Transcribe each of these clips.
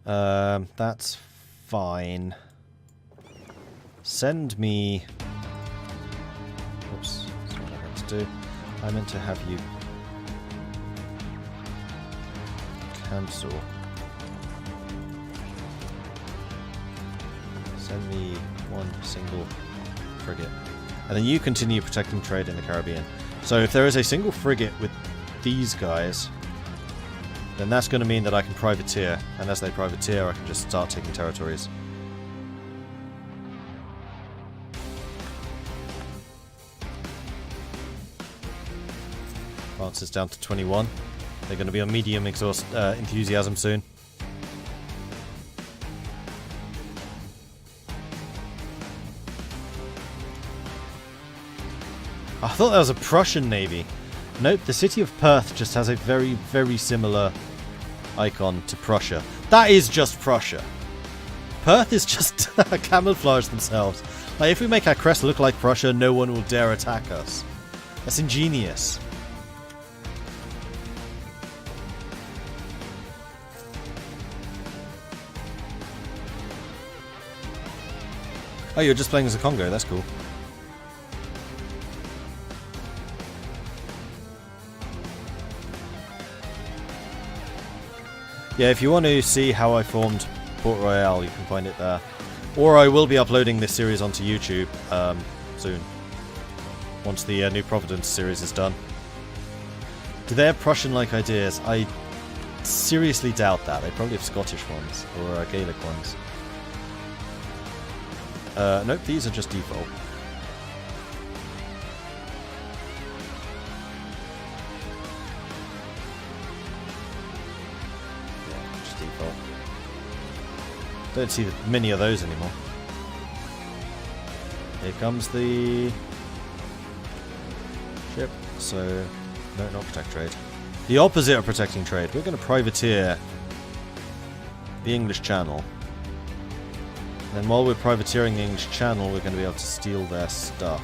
That's fine. Send me... Oops, that's what I meant to do. I meant to have you... cancel. Send me one single frigate. And then you continue protecting trade in the Caribbean. So if there is a single frigate with these guys, then that's going to mean that I can privateer. And as they privateer, I can just start taking territories. France is down to 21. They're going to be on medium enthusiasm soon. I thought that was a Prussian navy. Nope, the city of Perth just has a very, very similar icon to Prussia. That is just Prussia. Perth is just camouflage themselves. Like, if we make our crest look like Prussia, no one will dare attack us. That's ingenious. Oh, you're just playing as a Congo, that's cool. Yeah, if you want to see how I formed Port Royal, you can find it there. Or I will be uploading this series onto YouTube soon. Once the new Providence series is done. Do they have Prussian-like ideas? I seriously doubt that. They probably have Scottish ones, or Gaelic ones. Nope, these are just default. Yeah, just default. Don't see many of those anymore. Here comes the ship. So, no, not protect trade. The opposite of protecting trade. We're going to privateer the English Channel. And then while we're privateering the English Channel, we're going to be able to steal their stuff.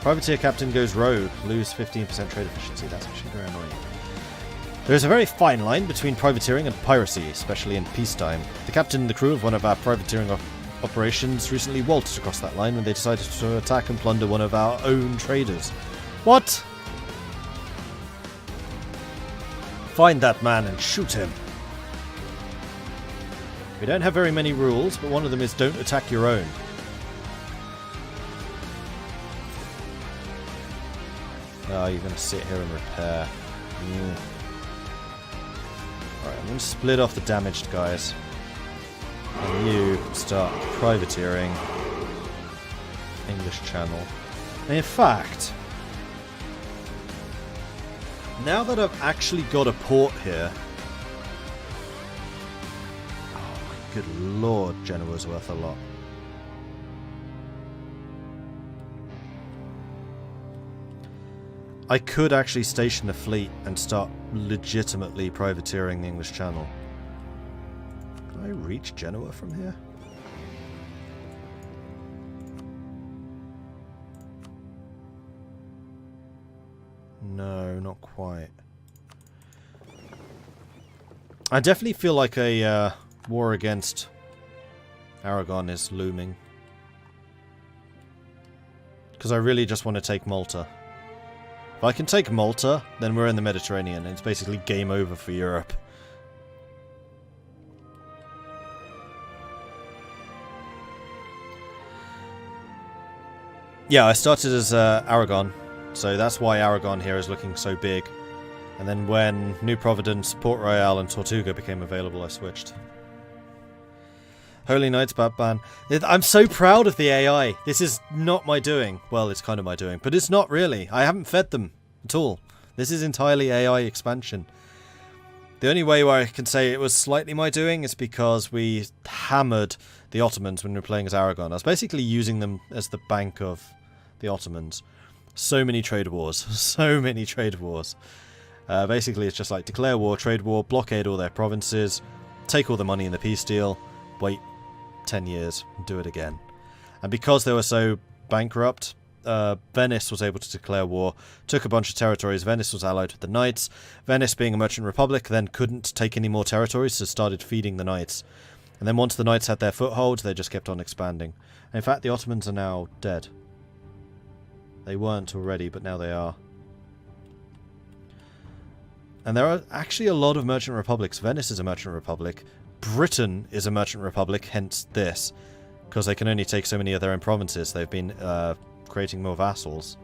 Privateer captain goes rogue, lose 15% trade efficiency. That's actually very annoying. There is a very fine line between privateering and piracy, especially in peacetime. The captain and the crew of one of our privateering operations recently waltzed across that line when they decided to attack and plunder one of our own traders. What? Find that man and shoot him. We don't have very many rules, but one of them is don't attack your own. Oh, you're going to sit here and repair. Yeah. Alright, I'm going to split off the damaged guys. And you can start privateering English Channel. And in fact, now that I've actually got a port here, good lord, Genoa's worth a lot. I could actually station a fleet and start legitimately privateering the English Channel. Can I reach Genoa from here? No, not quite. I definitely feel like a war against Aragon is looming. Because I really just want to take Malta. If I can take Malta, then we're in the Mediterranean, and it's basically game over for Europe. Yeah, I started as Aragon, so that's why Aragon here is looking so big. And then when New Providence, Port Royal and Tortuga became available, I switched. Holy Knights, Batman. I'm so proud of the AI. This is not my doing. Well, it's kind of my doing, but it's not really. I haven't fed them at all. This is entirely AI expansion. The only way where I can say it was slightly my doing is because we hammered the Ottomans when we were playing as Aragon. I was basically using them as the bank of the Ottomans. So many trade wars. So many trade wars. Basically, it's just like declare war, trade war, blockade all their provinces, take all the money in the peace deal, wait 10 years, and do it again. And because they were so bankrupt, Venice was able to declare war, took a bunch of territories. Venice was allied with the Knights. Venice, being a merchant republic, then couldn't take any more territories, so started feeding the Knights. And then once the Knights had their foothold, they just kept on expanding. And in fact, the Ottomans are now dead. They weren't already, but now they are. And there are actually a lot of merchant republics. Venice is a merchant republic. Britain is a merchant republic, hence this. Because they can only take so many of their own provinces. They've been creating more vassals.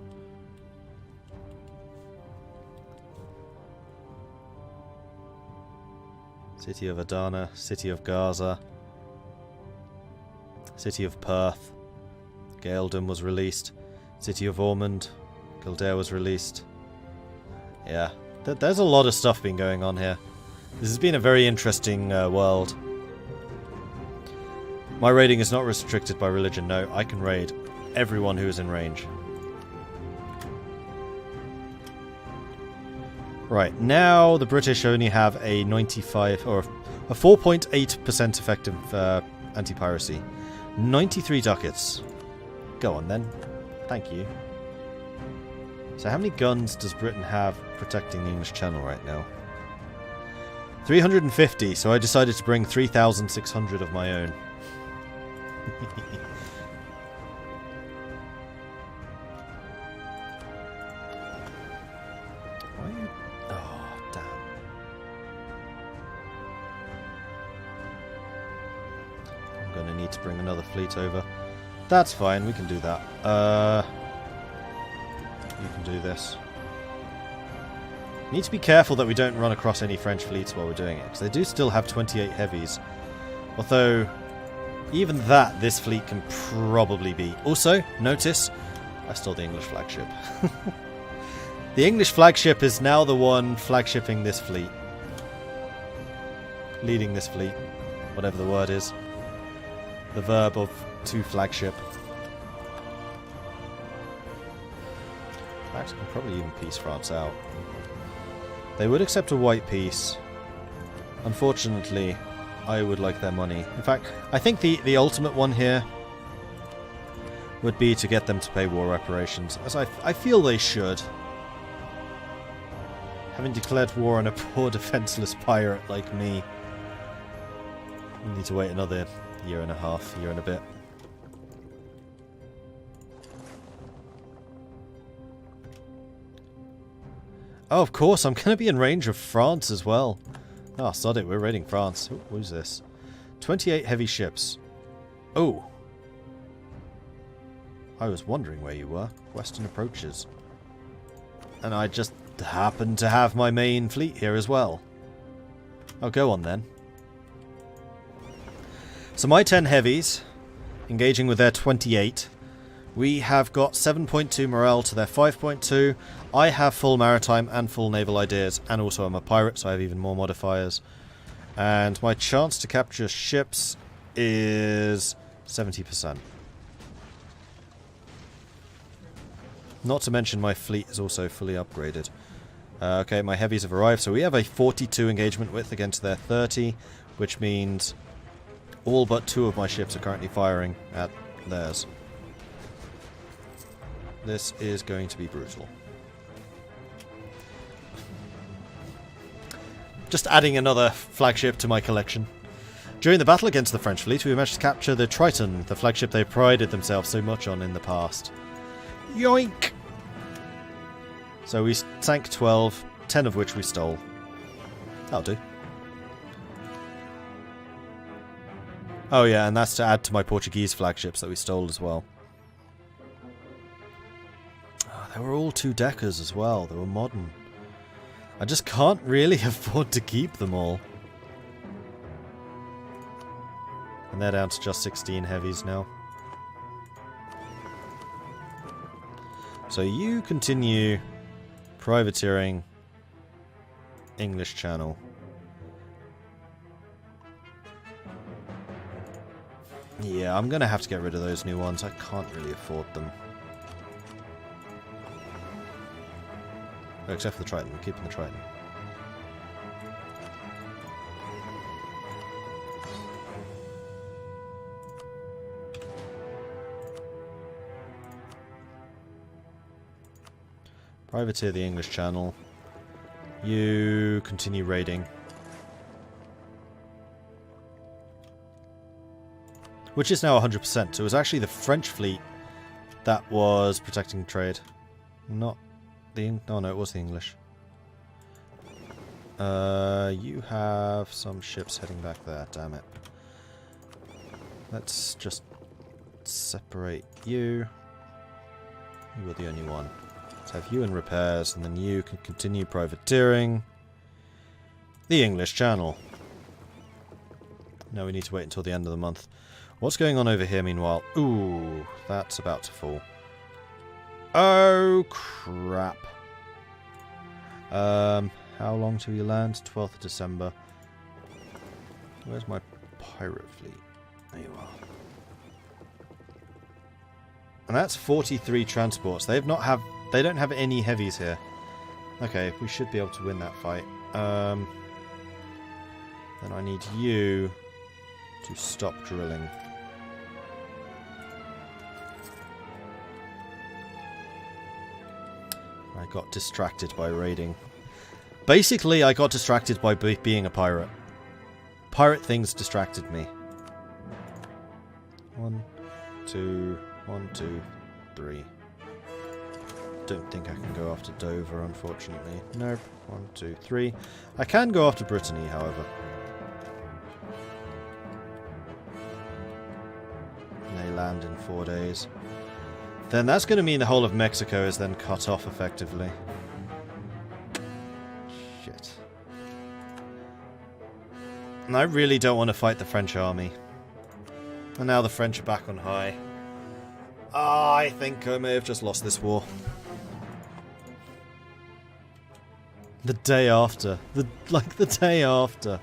City of Adana, City of Gaza, City of Perth, Gaeldom was released, City of Ormond, Kildare was released. Yeah, there's a lot of stuff been going on here. This has been a very interesting world. My raiding is not restricted by religion, no, I can raid everyone who is in range. Right, now the British only have a 95 or a 4.8% effective anti-piracy. 93 ducats. Go on then. Thank you. So how many guns does Britain have protecting the English Channel right now? 350, so I decided to bring 3,600 of my own. Why are you... Oh, damn. I'm gonna need to bring another fleet over. That's fine, we can do that. You can do this. Need to be careful that we don't run across any French fleets while we're doing it, because they do still have 28 heavies. Although, even that, this fleet can probably beat. Also, notice, I stole the English flagship. The English flagship is now the one flagshipping this fleet. Leading this fleet. Whatever the word is. The verb of to flagship. In fact, I can probably even peace France out. They would accept a white peace. Unfortunately, I would like their money. In fact, I think the ultimate one here would be to get them to pay war reparations, as I feel they should. Having declared war on a poor defenseless pirate like me. We need to wait another year and a half, year and a bit. Oh, of course, I'm going to be in range of France as well. Oh, sod it, we're raiding France. Who's this? 28 heavy ships. Oh. I was wondering where you were. Western approaches. And I just happen to have my main fleet here as well. Oh, go on then. So my 10 heavies, engaging with their 28. We have got 7.2 morale to their 5.2. I have full maritime and full naval ideas, and also I'm a pirate, so I have even more modifiers. And my chance to capture ships is 70%. Not to mention my fleet is also fully upgraded. Okay, my heavies have arrived, so we have a 42 engagement width against their 30, which means all but 2 of my ships are currently firing at theirs. This is going to be brutal. Just adding another flagship to my collection. During the battle against the French fleet, we managed to capture the Triton, the flagship they prided themselves so much on in the past. Yoink! So we sank 12, 10 of which we stole. That'll do. Oh yeah, and that's to add to my Portuguese flagships that we stole as well. Oh, they were all 2-deckers as well. They were modern. I just can't really afford to keep them all. And they're down to just 16 heavies now. So you continue privateering English Channel. Yeah, I'm going to have to get rid of those new ones. I can't really afford them. Oh, except for the Triton. We're keeping the Triton. Privateer the English Channel. You continue raiding. Which is now 100%. So it was actually the French fleet that was protecting trade. Not the... Oh no, it was the English. You have some ships heading back there, damn it. Let's just separate you. You were the only one. Let's have you in repairs, and then you can continue privateering the English Channel. Now we need to wait until the end of the month. What's going on over here meanwhile? Ooh, that's about to fall. Oh, crap. How long till you land? 12th of December. Where's my pirate fleet? There you are. And that's 43 transports. They don't have any heavies here. Okay, we should be able to win that fight. Then I need you to stop drilling. I got distracted by raiding. Basically, I got distracted by being a pirate. Pirate things distracted me. 1, 2, 1, 2, 3. Don't think I can go after Dover, unfortunately. Nope. 1, 2, 3. I can go after Brittany, however. And they land in 4 days. Then that's going to mean the whole of Mexico is then cut off effectively. Shit. And I really don't want to fight the French army. And now the French are back on high. I think I may have just lost this war. The day after. The day after.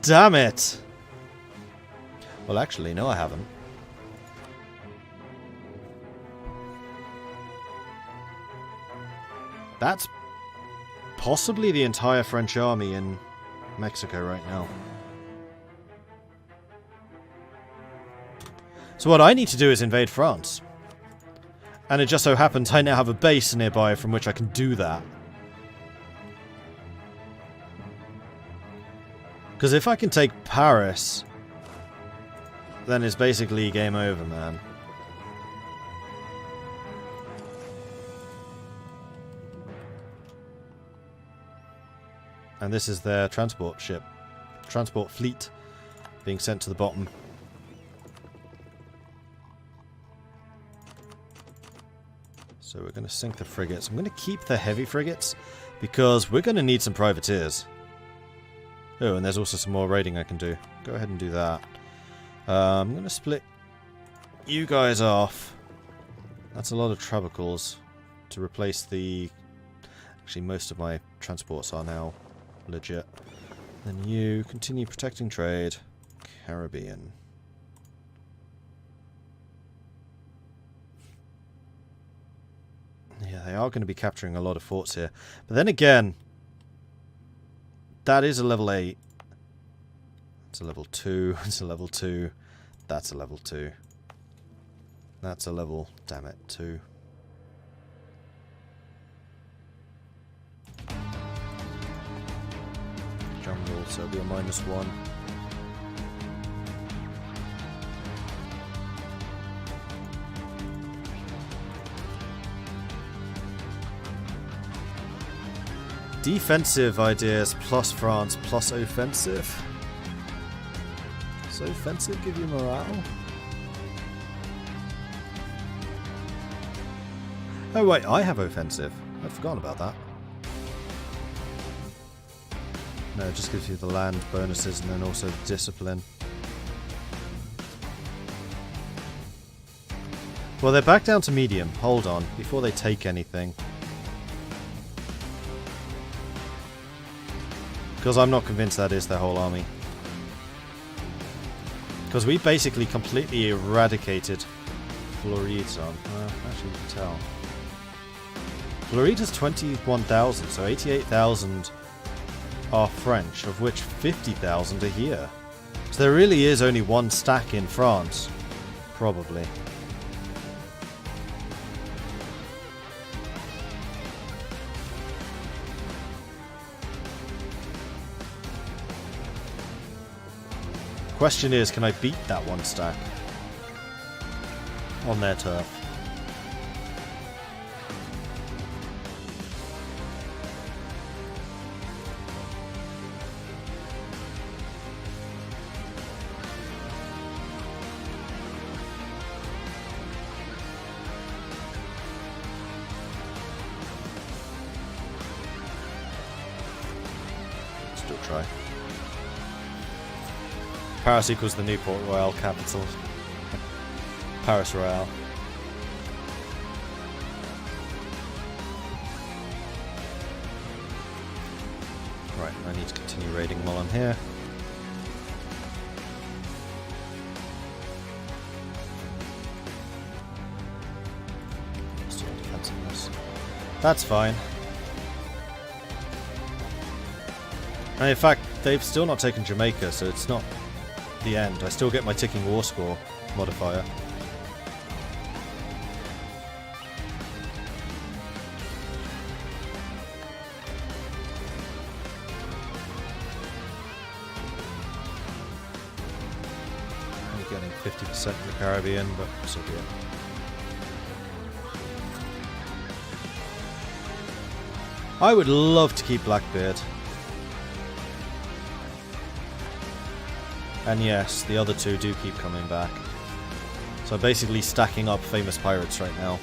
Damn it! Well, actually, no, I haven't. That's possibly the entire French army in Mexico right now. So what I need to do is invade France. And it just so happens I now have a base nearby from which I can do that. Because if I can take Paris, then it's basically game over, man. And this is their transport ship. Transport fleet being sent to the bottom. So we're going to sink the frigates. I'm going to keep the heavy frigates because we're going to need some privateers. Oh, and there's also some more raiding I can do. Go ahead and do that. I'm going to split you guys off. That's a lot of Trabacles to replace the... Actually, most of my transports are now legit. Then you continue protecting trade. Caribbean. Yeah, they are going to be capturing a lot of forts here. But then again, that is a level 8. It's a level 2. It's a level 2. That's a level 2. That's a level, damn it, 2. Jungle, so it'll be a -1. Defensive ideas plus France plus offensive. Does offensive give you morale? Oh wait, I have offensive. I'd forgotten about that. No, it just gives you the land bonuses and then also discipline. Well, they're back down to medium. Hold on, before they take anything. Because I'm not convinced that is their whole army. Because we basically completely eradicated Floriton. Actually, you can tell. Florita's 21,000, so 88,000 are French, of which 50,000 are here. So there really is only one stack in France. Probably. Question is, can I beat that one stack on their turf? Still try. Paris equals the new Port Royal capital. Paris Royale. Right, I need to continue raiding while I'm here. Still defensiveness. That's fine. And in fact, they've still not taken Jamaica, so it's not the end. I still get my ticking war score modifier. I'm getting 50% in the Caribbean, but so be it. I would love to keep Blackbeard. And yes, the other two do keep coming back. So I'm basically stacking up famous pirates right now.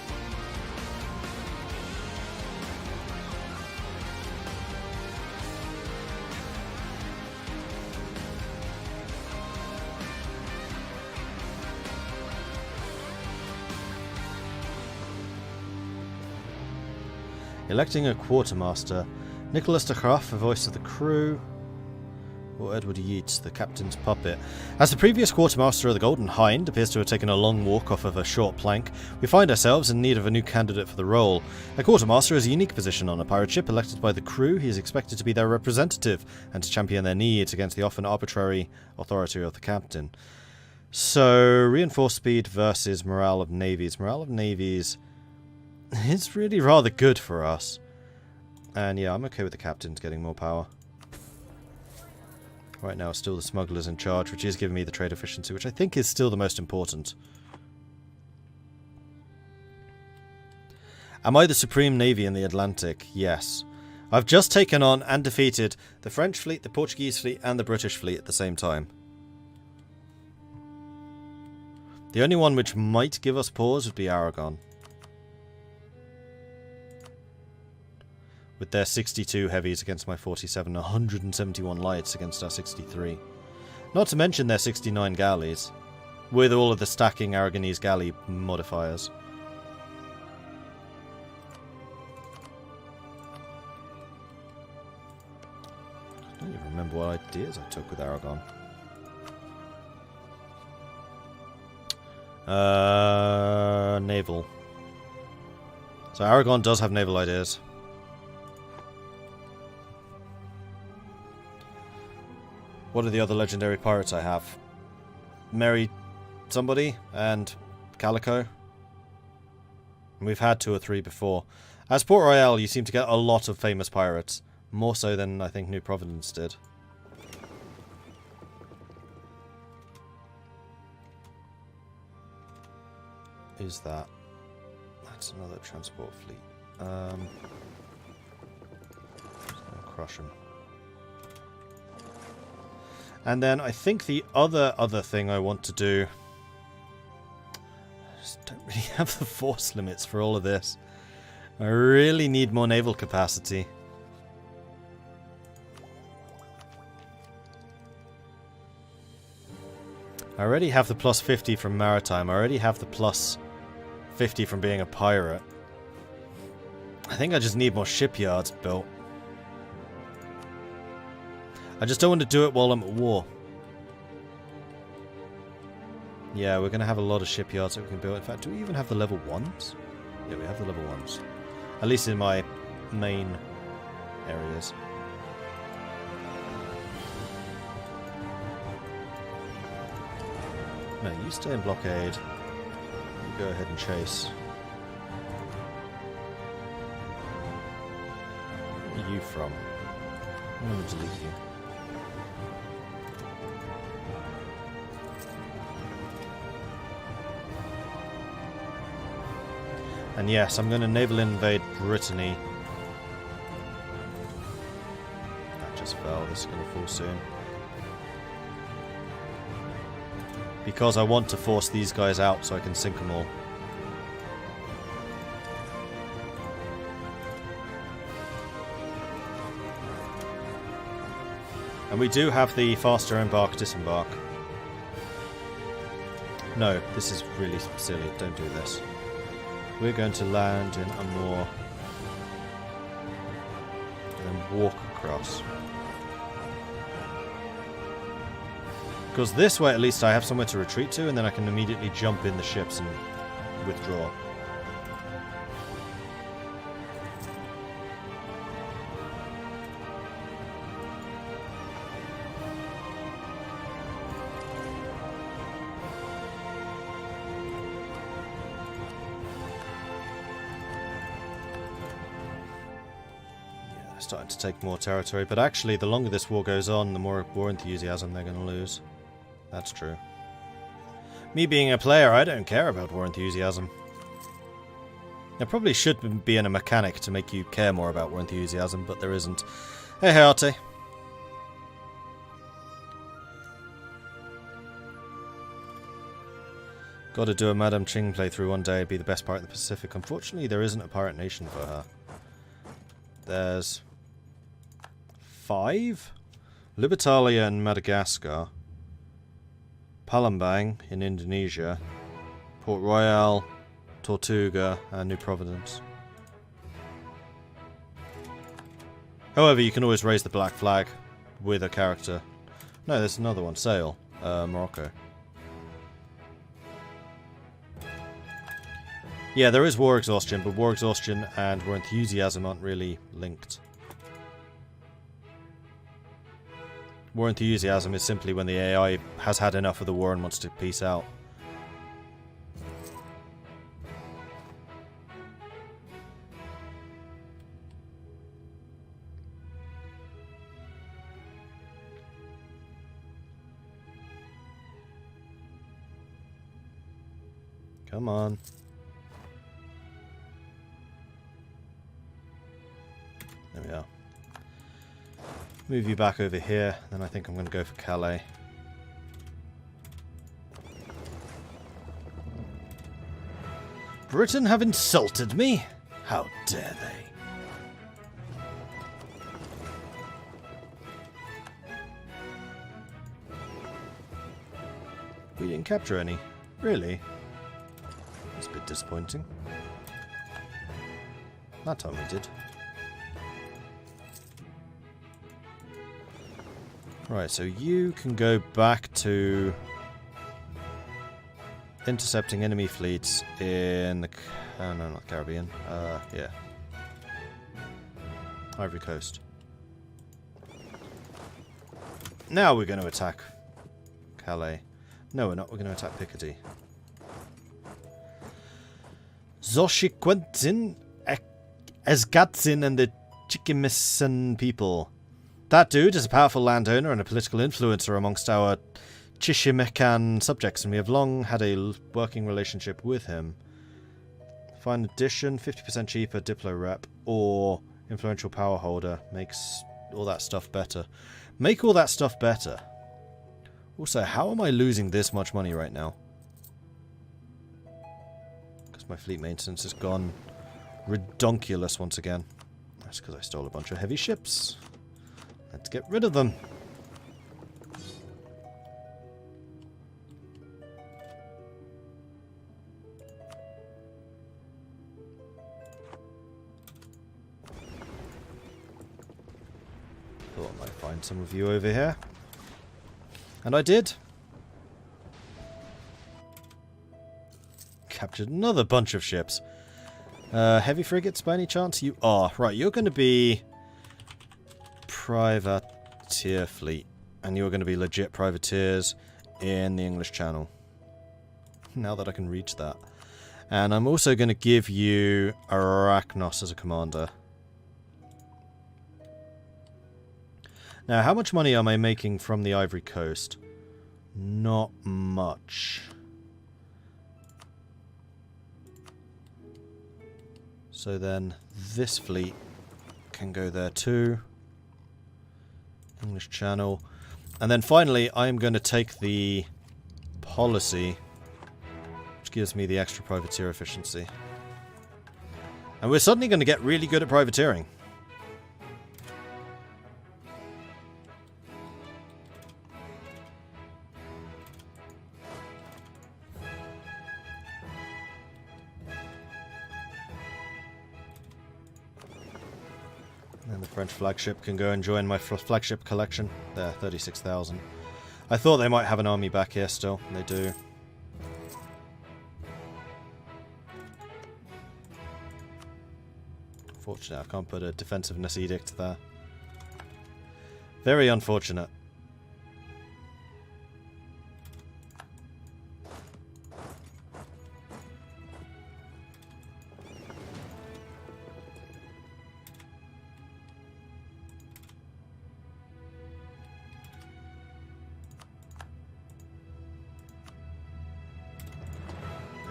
Electing a quartermaster. Nicholas de Graaf, a voice of the crew. Or Edward Yeats, the captain's puppet. As the previous quartermaster of the Golden Hind appears to have taken a long walk off of a short plank, we find ourselves in need of a new candidate for the role. A quartermaster is a unique position on a pirate ship. Elected by the crew, he is expected to be their representative and to champion their needs against the often arbitrary authority of the captain. So, reinforced speed versus morale of navies. Morale of navies is really rather good for us. And yeah, I'm okay with the captains getting more power. Right now, still the smuggler's in charge, which is giving me the trade efficiency, which I think is still the most important. Am I the supreme navy in the Atlantic? Yes. I've just taken on and defeated the French fleet, the Portuguese fleet, and the British fleet at the same time. The only one which might give us pause would be Aragon. With their 62 heavies against my 47, 171 lights against our 63. Not to mention their 69 galleys, with all of the stacking Aragonese galley modifiers. I don't even remember what ideas I took with Aragon. Naval. So Aragon does have naval ideas. What are the other legendary pirates I have? Mary somebody and Calico. We've had 2 or 3 before. As Port Royal, you seem to get a lot of famous pirates. More so than I think New Providence did. Is that? That's another transport fleet. Just gonna crush them. And then I think the other thing I want to do... I just don't really have the force limits for all of this. I really need more naval capacity. I already have the plus 50 from maritime. I already have the plus 50 from being a pirate. I think I just need more shipyards built. I just don't want to do it while I'm at war. Yeah, we're going to have a lot of shipyards that we can build. In fact, do we even have the level 1s? Yeah, we have the level 1s. At least in my main areas. No, you stay in blockade. You go ahead and chase. Where are you from? I'm going to delete you. And yes, I'm going to naval invade Brittany. That just fell. This is going to fall soon. Because I want to force these guys out so I can sink them all. And we do have the faster embark, disembark. No, this is really silly. Don't do this. We're going to land in Amur. And then walk across. Because this way at least I have somewhere to retreat to, and then I can immediately jump in the ships and withdraw. Starting to take more territory, but actually the longer this war goes on, the more war enthusiasm they're going to lose. That's true. Me being a player, I don't care about war enthusiasm. There probably should be in a mechanic to make you care more about war enthusiasm, but there isn't. Hey, Arte. Gotta do a Madame Ching playthrough one day, be the best pirate in the Pacific. Unfortunately, there isn't a pirate nation for her. There's 5? Libertalia in Madagascar. Palembang in Indonesia. Port Royal, Tortuga, and New Providence. However, you can always raise the black flag with a character. No, there's another one. Sail. Morocco. Yeah, there is war exhaustion, but war exhaustion and war enthusiasm aren't really linked. War enthusiasm is simply when the AI has had enough of the war and wants to peace out. Come on. There we are. Move you back over here, then I think I'm going to go for Calais. Britain have insulted me? How dare they? We didn't capture any. Really? That's a bit disappointing. That time we did. Right, so you can go back to intercepting enemy fleets in the... no, not Caribbean. Yeah. Ivory Coast. Now we're going to attack Calais. No, we're not. We're going to attack Picardy. Zoshiquentin, Esgatzin, and the Chichimisan people. That dude is a powerful landowner and a political influencer amongst our Chichimecan subjects, and we have long had a working relationship with him. Fine addition, 50% cheaper, Diplo rep, or influential power holder makes all that stuff better. Make all that stuff better. Also, how am I losing this much money right now? Because my fleet maintenance has gone redonkulous once again. That's because I stole a bunch of heavy ships. Let's get rid of them. Thought I might find some of you over here. And I did. Captured another bunch of ships. Heavy frigates by any chance? You are. Right, you're going to be privateer fleet. And you're going to be legit privateers in the English Channel. Now that I can reach that. And I'm also going to give you Arachnos as a commander. Now, how much money am I making from the Ivory Coast? Not much. So then this fleet can go there too. English Channel. And then finally, I am going to take the policy, which gives me the extra privateer efficiency. And we're suddenly going to get really good at privateering. And the French flagship can go and join my flagship collection. There, 36,000. I thought they might have an army back here still. They do. Unfortunate, I can't put a defensiveness edict there. Very unfortunate.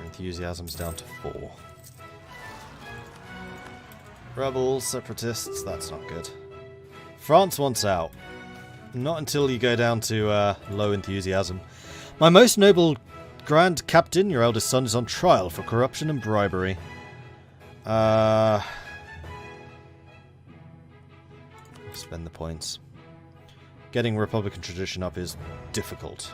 Enthusiasm's down to 4. Rebels, separatists, that's not good. France wants out. Not until you go down to low enthusiasm. My most noble grand captain, your eldest son, is on trial for corruption and bribery. Spend the points. Getting Republican tradition up is difficult.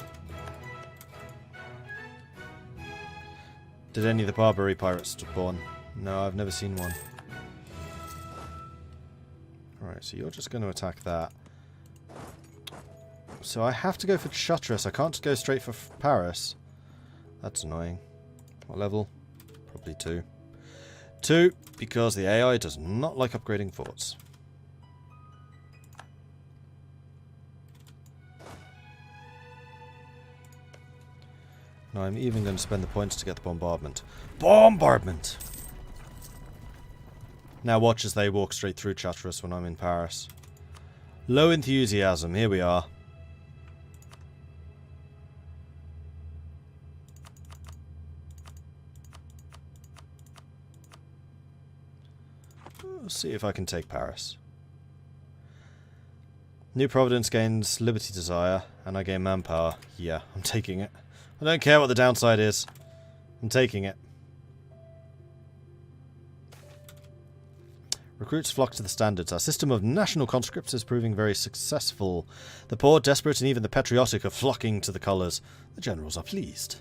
Did any of the Barbary pirates spawn? No, I've never seen one. Alright, so you're just going to attack that. So I have to go for Chartres. I can't just go straight for Paris. That's annoying. What level? Probably 2. 2, because the AI does not like upgrading forts. Now I'm even going to spend the points to get the bombardment. Bombardment! Now watch as they walk straight through Chartres when I'm in Paris. Low enthusiasm, here we are. Let's see if I can take Paris. New Providence gains Liberty Desire, and I gain manpower. Yeah, I'm taking it. I don't care what the downside is. I'm taking it. Recruits flock to the standards. Our system of national conscripts is proving very successful. The poor, desperate, and even the patriotic are flocking to the colours. The generals are pleased.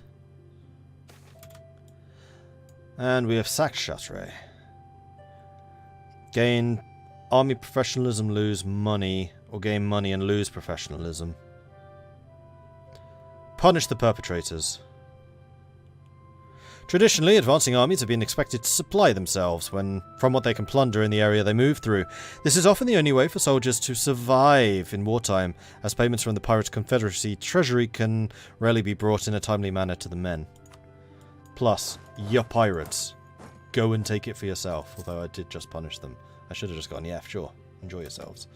And we have sacked Chartres. Gain army professionalism, lose money, or gain money and lose professionalism. Punish the perpetrators. Traditionally, advancing armies have been expected to supply themselves from what they can plunder in the area they move through. This is often the only way for soldiers to survive in wartime, as payments from the Pirate Confederacy treasury can rarely be brought in a timely manner to the men. Plus, you're pirates. Go and take it for yourself, although I did just punish them. I should have just gotten the F, sure. Enjoy yourselves.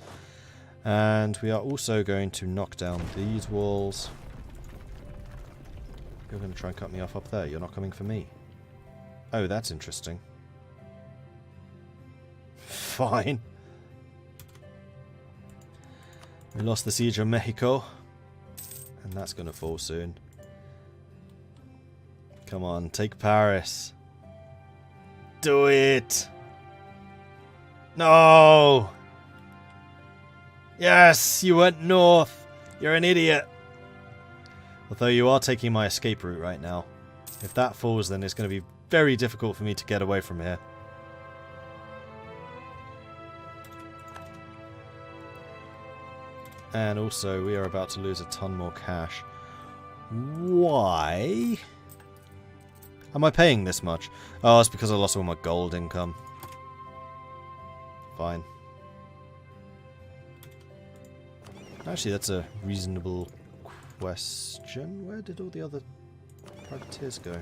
And we are also going to knock down these walls. You're going to try and cut me off up there. You're not coming for me. Oh, that's interesting. Fine. We lost the siege of Mexico. And that's going to fall soon. Come on, take Paris. Do it! No! Yes, you went north. You're an idiot. Although you are taking my escape route right now. If that falls, then it's going to be very difficult for me to get away from here. And also, we are about to lose a ton more cash. Why am I paying this much? Oh, it's because I lost all my gold income. Fine. Actually, that's a reasonable question. Where did all the other privateers go?